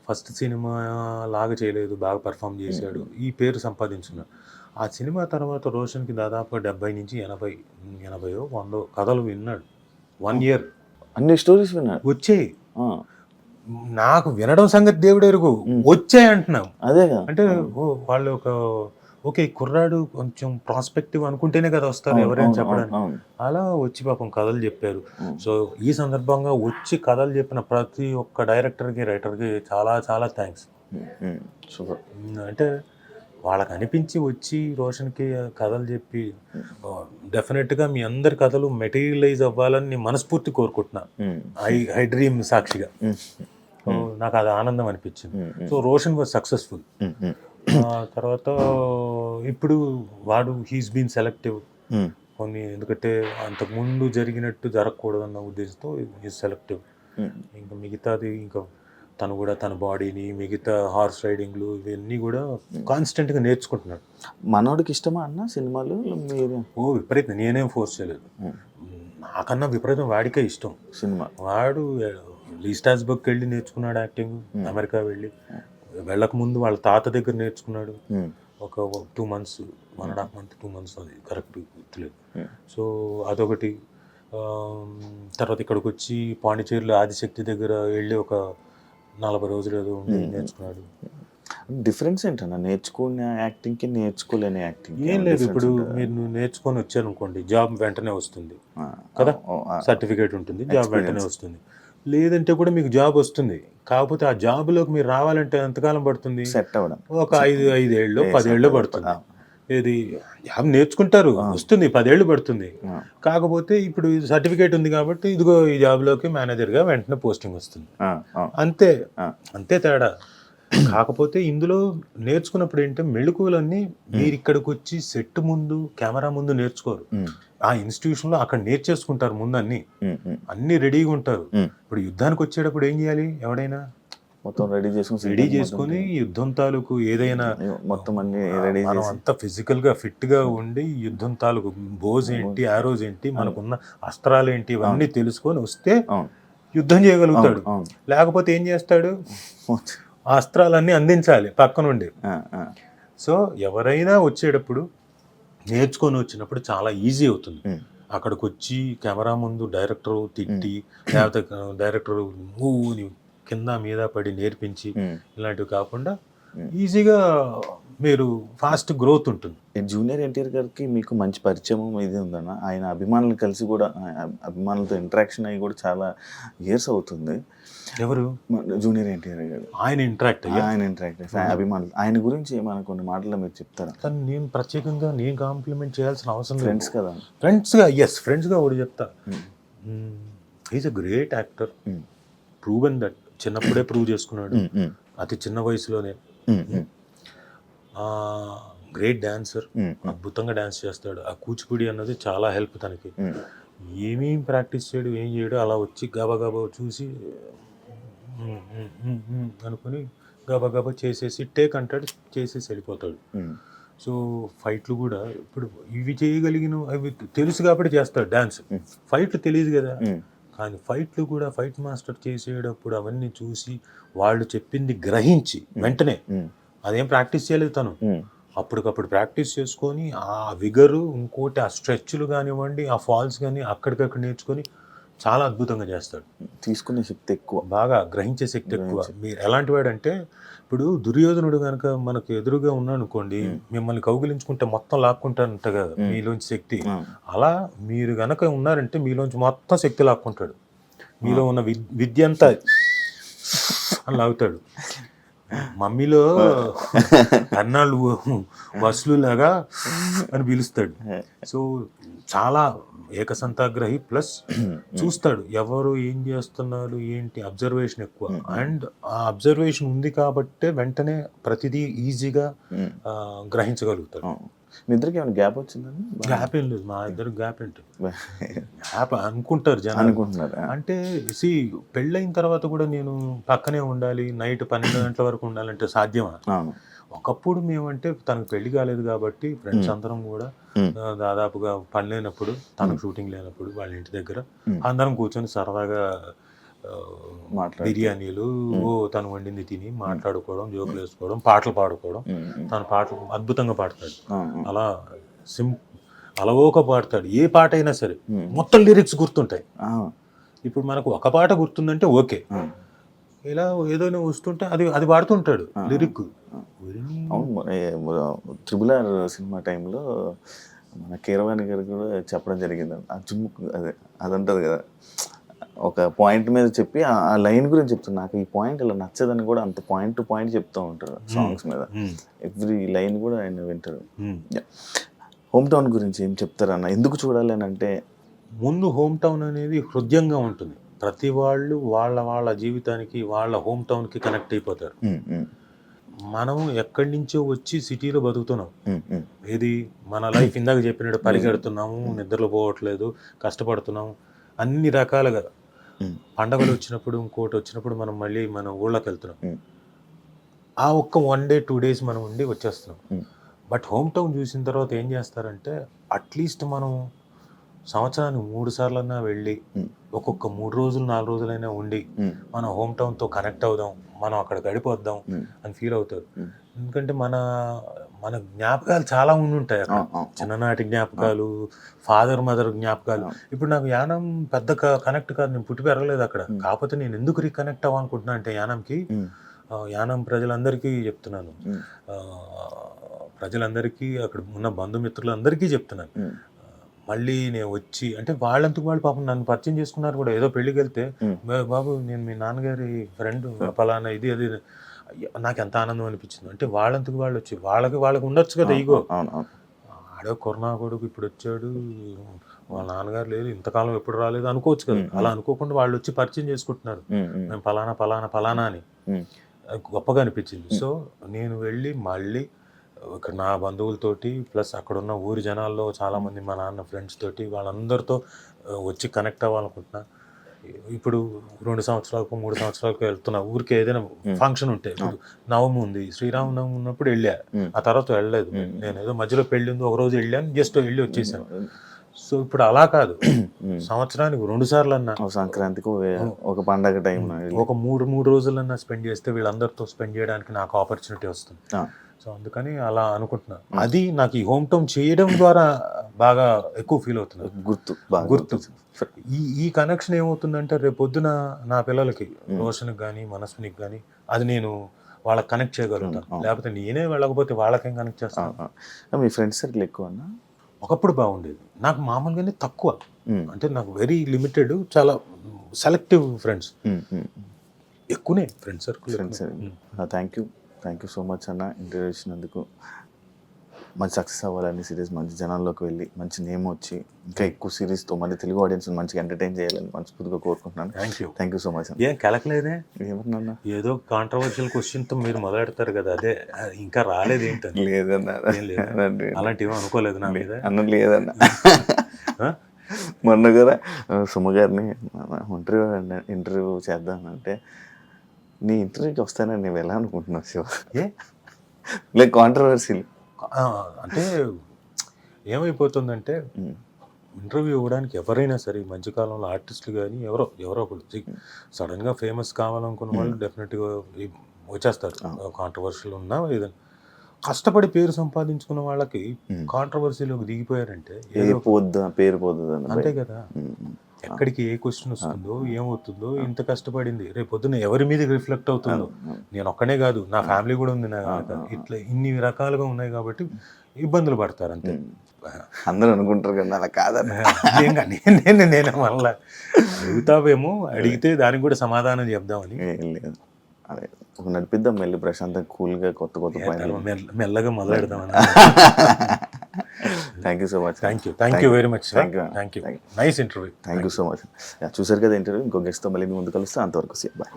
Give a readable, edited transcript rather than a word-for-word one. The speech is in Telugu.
ఫస్ట్ సినిమా లాగా చేయలేదు, బాగా పెర్ఫామ్ చేశాడు, ఈ పేరు సంపాదించుకున్నాడు. ఆ సినిమా తర్వాత రోషన్కి దాదాపుగా 70 నుంచి 80 100 కథలు విన్నాడు. 1 ఇయర్ అన్ని స్టోరీస్ విన్నాడు. వచ్చాయి. ఆ, నాకు వినడం సంగతి దేవుడెరుగు, వచ్చాయి అంటున్నాం. అదే కదా. అంటే వాళ్ళు ఓకే ఈ కుర్రాడు కొంచెం ప్రాస్పెక్టివ్ అనుకుంటేనే కదా వస్తారు ఎవరైనా చెప్పడానికి. అవును. అలా వచ్చి పాపం కథలు చెప్పారు. సో ఈ సందర్భంగా వచ్చి కథలు చెప్పిన ప్రతి ఒక్క డైరెక్టర్కి, రైటర్కి చాలా చాలా థ్యాంక్స్. సూపర్. అంటే వాళ్ళకి అనిపించి వచ్చి రోషన్కి కథలు చెప్పి డెఫినెట్గా మీ అందరి కథలు మెటీరియలైజ్ అవ్వాలని నేను మనస్ఫూర్తి కోరుకుంటున్నా. ఐ డ్రీమ్ సాక్షిగా. సో నాకు అది ఆనందం అనిపించింది. So Roshan was successful. తర్వాత ఇప్పుడు వాడు హీస్ బీన్ సెలెక్టివ్ కొన్ని, ఎందుకంటే అంతకుముందు జరిగినట్టు జరగకూడదన్న ఉద్దేశంతో ఈజ్ సెలెక్టివ్. ఇంకా మిగతాది ఇంకా తను కూడా తన బాడీని, మిగతా హార్స్ రైడింగ్లు ఇవన్నీ కూడా కాన్స్టెంట్గా నేర్చుకుంటున్నాడు. మనోడికి ఇష్టమా అన్న సినిమాలు? మీరు విపరీతం, నేనేం ఫోర్స్ చేయలేదు. నాకన్నా విపరీతం వాడికే ఇష్టం సినిమా. వాడు లీ స్ట్రాస్బర్గ్కి వెళ్ళి నేర్చుకున్నాడు యాక్టింగ్, అమెరికా వెళ్ళక ముందు వాళ్ళ తాత దగ్గర నేర్చుకున్నాడు. ఒక 2 months 1.5 months 2 months, అది కరెక్ట్ గుర్తులేదు. సో అదొకటి. తర్వాత ఇక్కడికి వచ్చి పాండిచేరిలో ఆదిశక్తి దగ్గర వెళ్ళి ఒక 40 రోజులు ఏదో ఉండి నేర్చుకున్నాడు. డిఫరెన్స్ ఏంటన్నా నేర్చుకునే యాక్టింగ్కి నేర్చుకోలేని యాక్టింగ్? ఏం లేదు, ఇప్పుడు మీరు నేర్చుకొని వచ్చారు అనుకోండి, జాబ్ వెంటనే వస్తుంది కదా, సర్టిఫికేట్ ఉంటుంది, జాబ్ వెంటనే వస్తుంది. లేదంటే కూడా మీకు జాబ్ వస్తుంది, కాకపోతే ఆ జాబ్లోకి మీరు రావాలంటే ఎంతకాలం పడుతుంది? సెట్ అవ్వడం ఒక 5 ఏళ్ళు 10 ఏళ్ళు పడుతుంది. ఏది జాబ్ నేర్చుకుంటారు, వస్తుంది, 10 ఏళ్ళు పడుతుంది. కాకపోతే ఇప్పుడు సర్టిఫికేట్ ఉంది కాబట్టి ఇదిగో ఈ జాబ్లోకి మేనేజర్గా వెంటనే పోస్టింగ్ వస్తుంది. అంతే అంతే తేడా. కాకపోతే ఇందులో నేర్చుకున్నప్పుడు ఏంటంటే మెళుకువలన్నీ మీరు ఇక్కడికి వచ్చి సెట్ ముందు, కెమెరా ముందు నేర్చుకోరు. ఆ ఇన్స్టిట్యూషన్లో అక్కడ నేర్చేసుకుంటారు ముందు, అన్ని రెడీగా ఉంటారు. ఇప్పుడు యుద్ధానికి వచ్చేటప్పుడు ఏం చేయాలి? ఎవడైనా మొత్తం రెడీ చేసుకొని యుద్ధం తాలూకు ఏదైనా మొత్తం అన్ని రెడీ, మనం అంతా ఫిజికల్ గా ఫిట్ గా ఉండి యుద్ధం తాలూకు బోజ్ ఏంటి, ఆరోజ్ ఏంటి, మనకున్న అస్త్రాలు ఏంటి, ఇవన్నీ తెలుసుకొని వస్తే యుద్ధం చేయగలుగుతాడు. లేకపోతే ఏం చేస్తాడు? ఆ అస్త్రాలన్నీ అందించాలి పక్క నుండి. సో ఎవరైనా వచ్చేటప్పుడు నేర్చుకొని వచ్చినప్పుడు చాలా ఈజీ అవుతుంది. అక్కడికి వచ్చి కెమెరా ముందు డైరెక్టర్ తిట్టి, లేకపోతే డైరెక్టర్ కింద మీద పడి నేర్పించి ఇలాంటివి కాకుండా ఈజీగా మీరు ఫాస్ట్ గ్రోత్ ఉంటుంది. జూనియర్ ఎన్టీఆర్ గారికి మీకు మంచి పరిచయం ఇది ఉందన్న. ఆయన అభిమానులు కలిసి కూడా, అభిమానులతో ఇంటరాక్షన్ అయ్యి కూడా చాలా ఇయర్స్ అవుతుంది. ఎవరు? జూనియర్ ఎన్టీఆర్ గారు. ఆయన ఇంటరాక్ట్ అభిమానులు, ఆయన గురించి ఏమైనా కొన్ని మాటలు మీరు చెప్తారా? కానీ నేను ప్రత్యేకంగా నేను కాంప్లిమెంట్ చేయాల్సిన అవసరం లేదు. ఫ్రెండ్స్ కదా. ఫ్రెండ్స్గా ఒకటి చెప్తా, is a great actor, proven that. చిన్నప్పుడే ప్రూవ్ చేసుకున్నాడు, అతి చిన్న వయసులోనే. గ్రేట్ డాన్సర్, అద్భుతంగా డాన్స్ చేస్తాడు. ఆ కూచిపూడి అన్నది చాలా హెల్ప్ తనకి. ఏమేం ప్రాక్టీస్ చేయడు, ఏం చేయడు, అలా వచ్చి గబగబా చూసి అనుకుని గబగబా చేసేసి టేక్ అంటాడు, చేసేసి వెళ్ళిపోతాడు. సో ఫైట్లు కూడా ఇప్పుడు ఇవి చేయగలిగిన అవి తెలుసు కాబట్టి చేస్తాడు డాన్స్. ఫైట్లు తెలియదు కదా, కానీ ఫైట్లు కూడా ఫైట్ మాస్టర్ చేసేటప్పుడు అవన్నీ చూసి వాళ్ళు చెప్పింది గ్రహించి వెంటనే, అదేం ప్రాక్టీస్ చేయలేదు తను, అప్పటికప్పుడు ప్రాక్టీస్ చేసుకొని ఆ విగరు, ఇంకోటి ఆ స్ట్రెచ్లు కానివ్వండి, ఆ ఫాల్స్ కానీ అక్కడికక్కడ నేర్చుకొని చాలా అద్భుతంగా చేస్తాడు. తీసుకునే శక్తి ఎక్కువ, బాగా గ్రహించే శక్తి ఎక్కువ. మీరు ఎలాంటి వాడు అంటే, ఇప్పుడు దుర్యోధనుడు కనుక మనకు ఎదురుగా ఉన్నాడు అనుకోండి, మిమ్మల్ని కౌగిలించుకుంటే మొత్తం లాక్కుంటాడంట కదా మీలోంచి శక్తి. అలా మీరు గనక ఉన్నారంటే మీలోంచి మొత్తం శక్తి లాక్కుంటాడు. మీలో ఉన్న విద్య అంతా అని లాగుతాడు. మమ్మీలో అన్నాళ్ళు వసులు లాగా అని పిలుస్తాడు. సో చాలా ఏకసంతాగ్రహి, ప్లస్ చూస్తాడు ఎవరు ఏం చేస్తున్నారు ఏంటి, అబ్జర్వేషన్ ఎక్కువ. అండ్ ఆ అబ్జర్వేషన్ ఉంది కాబట్టే వెంటనే ప్రతిదీ ఈజీగా గ్రహించగలుగుతాడు. మీ ఇద్దరికి ఏమైనా గ్యాప్ వచ్చిందని? గ్యాప్ ఏం లేదు, మా ఇద్దరు గ్యాప్ ఏంటి, గ్యాప్ అనుకుంటారు జనం. అంటే పెళ్ళైన తర్వాత కూడా నేను పక్కనే ఉండాలి, నైట్ 12 గంటల వరకు ఉండాలంటే సాధ్యమా? ఒకప్పుడు మేమంటే తనకు పెళ్లి కాలేదు కాబట్టి ఫ్రెండ్స్ అందరం కూడా దాదాపుగా పని లేనప్పుడు, తనకు షూటింగ్ లేనప్పుడు వాళ్ళ ఇంటి దగ్గర అందరం కూర్చొని సరదాగా బిర్యానీలు తను వండింది తిని మాట్లాడుకోవడం, జోకులు వేసుకోవడం, పాటలు పాడుకోవడం. తను పాటలు అద్భుతంగా పాడతాడు. అలా అలవోక పాడతాడు. ఏ పాట అయినా సరే మొత్తం లిరిక్స్ గుర్తుంటాయి. ఇప్పుడు మనకు ఒక పాట గుర్తుందంటే ఓకే, ఇలా ఏదైనా వస్తుంటే అది పాడుతుంటాడు లిరిక్. ట్రిబుల్ ఆర్ సినిమా టైంలో మన కీరవాణి గారు కూడా చెప్పడం జరిగింది. ఆ జుమ్ముకు అది ఉంటుంది కదా, ఒక పాయింట్ మీద చెప్పి ఆ లైన్ గురించి చెప్తాను. నాకు ఈ పాయింట్ ఇలా నచ్చదని కూడా అంత పాయింట్ టు పాయింట్ చెప్తూ ఉంటారు సాంగ్స్ మీద. ఎవ్రీ లైన్ కూడా ఆయన వింటారు. హోమ్ టౌన్ గురించి ఏం చెప్తారన్న? ఎందుకు చూడాలి అని అంటే, ముందు హోమ్ టౌన్ అనేది హృదయంగా ఉంటుంది. ప్రతి వాళ్ళు వాళ్ళ జీవితానికి వాళ్ళ హోమ్ టౌన్కి కనెక్ట్ అయిపోతారు. మనం ఎక్కడి నుంచో వచ్చి సిటీలో బతుకుతున్నాం. ఏది మన లైఫ్ ఇందాక చెప్పినట్టు పరిగెడుతున్నాము, నిద్రలు పోవట్లేదు, కష్టపడుతున్నాము అన్ని రకాలుగా. పండగలు వచ్చినప్పుడు ఇంకోటి వచ్చినప్పుడు మనం మళ్ళీ మన ఊళ్ళోకి వెళ్తున్నాం. ఆ ఒక్క 1 day 2 days మనం ఉండి వచ్చేస్తున్నాం. బట్ హోమ్ టౌన్ చూసిన తర్వాత ఏం చేస్తారంటే, అట్లీస్ట్ మనం సంవత్సరానికి 3 సార్లన్నా వెళ్ళి ఒక్కొక్క 3 రోజులు 4 రోజులైనా ఉండి మన హోమ్ టౌన్తో కనెక్ట్ అవుదాం, మనం అక్కడ గడిపోద్దాం అని ఫీల్ అవుతారు. ఎందుకంటే మన జ్ఞాపకాలు చాలా ఉంటాయి అక్కడ. చిన్ననాటి జ్ఞాపకాలు, ఫాదర్ మదర్ జ్ఞాపకాలు. ఇప్పుడు నాకు యానం పెద్ద కనెక్ట్ కాదు, నేను పుట్టి పెరగలేదు అక్కడ. కాకపోతే నేను ఎందుకు రీకనెక్ట్ అవ్వాలనుకుంటున్నా అంటే యానంకి, యానం ప్రజలందరికీ చెప్తున్నాను, ప్రజలందరికీ అక్కడ ఉన్న బంధుమిత్రులందరికీ చెప్తున్నాను, మళ్ళీ నేను వచ్చి అంటే వాళ్ళంతకు వాళ్ళు పాపం నన్ను పరిచయం చేసుకున్నారు కూడా. ఏదో పెళ్ళికి వెళ్తే, బాబు నేను మీ నాన్నగారి ఫ్రెండ్ ఫలానా ఇది అది, నాకు ఎంత ఆనందం అనిపించింది. అంటే వాళ్ళంతకు వాళ్ళు వచ్చి వాళ్ళకి ఉండొచ్చు కదా ఈగో. ఆడో కరోనా కొడుకు ఇప్పుడు వచ్చాడు, వాళ్ళ నాన్నగారు లేదు, ఇంతకాలం ఎప్పుడు రాలేదు అనుకోవచ్చు కదా. అలా అనుకోకుండా వాళ్ళు వచ్చి పరిచయం చేసుకుంటున్నారు, మేము ఫలానా ఫలానా ఫలానా అని. గొప్పగా అనిపించింది. సో నేను వెళ్ళి మళ్ళీ ఇక్కడ నా బంధువులతోటి ప్లస్ అక్కడ ఉన్న ఊరి జనాల్లో చాలామంది మా నాన్న ఫ్రెండ్స్ తోటి వాళ్ళందరితో వచ్చి కనెక్ట్ అవ్వాలనుకుంటున్నా. ఇప్పుడు 2 సంవత్సరాలకు 3 సంవత్సరాలకు వెళ్తున్నా ఊరికి. ఏదైనా ఫంక్షన్ ఉంటే, ఇప్పుడు నవమి ఉంది, శ్రీరామనవమి ఉన్నప్పుడు వెళ్ళా, ఆ తర్వాత వెళ్ళలేదు. నేను ఏదో మధ్యలో పెళ్ళి ఉంది, ఒక రోజు వెళ్ళాను, జస్ట్ వెళ్ళి వచ్చేసాను. సో ఇప్పుడు అలా కాదు, సంవత్సరానికి 2 సార్లు అన్నా, సంక్రాంతికి ఒక పండగ టైం ఒక 3 రోజులన్నా స్పెండ్ చేస్తే వీళ్ళందరితో స్పెండ్ చేయడానికి నాకు ఆపర్చునిటీ వస్తుంది. సో అందుకని అలా అనుకుంటున్నాను. అది నాకు ఈ హోమ్ టౌన్ చేయడం ద్వారా బాగా ఎక్కువ ఫీల్ అవుతుంది. గుర్తు ఈ కనెక్షన్ ఏమవుతుందంటే, రేపు పొద్దున నా పిల్లలకి, రోషన్కి కానీ మనస్వినికి కానీ, అది నేను వాళ్ళకి కనెక్ట్ చేయగలుగుతాను. లేకపోతే నేనే వెళ్ళకపోతే వాళ్ళకేం కనెక్ట్ చేస్తాను. మీ ఫ్రెండ్స్ సర్కిల్ ఎక్కువ అన్నా? ఒకప్పుడు బాగుండేది, నాకు మామూలుగానే తక్కువ. అంటే నాకు వెరీ లిమిటెడ్, చాలా సెలెక్టివ్ ఫ్రెండ్స్. ఎక్కువనే friends circle. Thank you so much అన్న, ఇంటర్వ్యూ ఇచ్చినందుకు. మంచి సక్సెస్ అవ్వాలని సిరీస్, మంచి జనాల్లోకి వెళ్ళి మంచి నేమ్ వచ్చి ఇంకా ఎక్కువ సిరీస్తో మళ్ళీ తెలుగు ఆడియన్స్ మంచిగా ఎంటర్టైన్ చేయాలని మనస్ఫూర్తిగా కోరుకుంటున్నాను. Thank you so much. ఏం కలకలేదే? ఏమన్నా ఏదో కాంట్రవర్షియల్ క్వశ్చన్తో మీరు మొదలెడతారు కదా, అదే ఇంకా రాలేదు ఏంటని? లేదన్నా, అలాంటివి అనుకోలేదు నా మీద. అన్న లేదన్న, మొన్న కూడా సుమగారిని ఇంటర్వ్యూ చేద్దామంటే, నీ ఇంటర్వ్యూకి వస్తానని నేను ఎలా అనుకుంటున్నావు శివ? లైక్ కాంట్రవర్సీ అంటే ఏమైపోతుందంటే, ఇంటర్వ్యూ ఇవ్వడానికి ఎవరైనా సరే ఈ మధ్యకాలంలో ఆర్టిస్టులు కానీ ఎవరో ఒకళ్ళు సడన్గా ఫేమస్ కావాలనుకున్న వాళ్ళు డెఫినెట్గా వచ్చేస్తారు. కాంట్రవర్షియల్ ఉన్నా ఏదైనా కష్టపడి పేరు సంపాదించుకున్న వాళ్ళకి కాంట్రవర్సీలోకి దిగిపోయారంటే పేరు పోతుంది అంతే కదా. ఎక్కడికి ఏ క్వశ్చన్ వస్తుందో ఏమవుతుందో, ఇంత కష్టపడింది రేపు పొద్దున్న ఎవరి మీద రిఫ్లెక్ట్ అవుతుందో. నేను ఒక్కనే కాదు, నా ఫ్యామిలీ కూడా ఉంది, ఇట్లా ఇన్ని రకాలుగా ఉన్నాయి కాబట్టి ఇబ్బందులు పడతారు అంతే. అందరూ అనుకుంటారు కదా అలా కాదని. నేను మళ్ళీ అడుగుతావేమో, అడిగితే దానికి కూడా సమాధానం చెప్దామని. అదే ఒక నడిపిద్దాం వెళ్ళి ప్రశాంతంగా కూల్గా కొత్త మెల్లగా మొదలెడదామని. Thank you so much. Thank you very much. Nice interview. Thank you so much. చూసారు కదా ఇంటర్వ్యూ. ఇంకో గెస్ట్తో మళ్ళీ ముందు కలుస్తే, అంతవరకు బాయ్.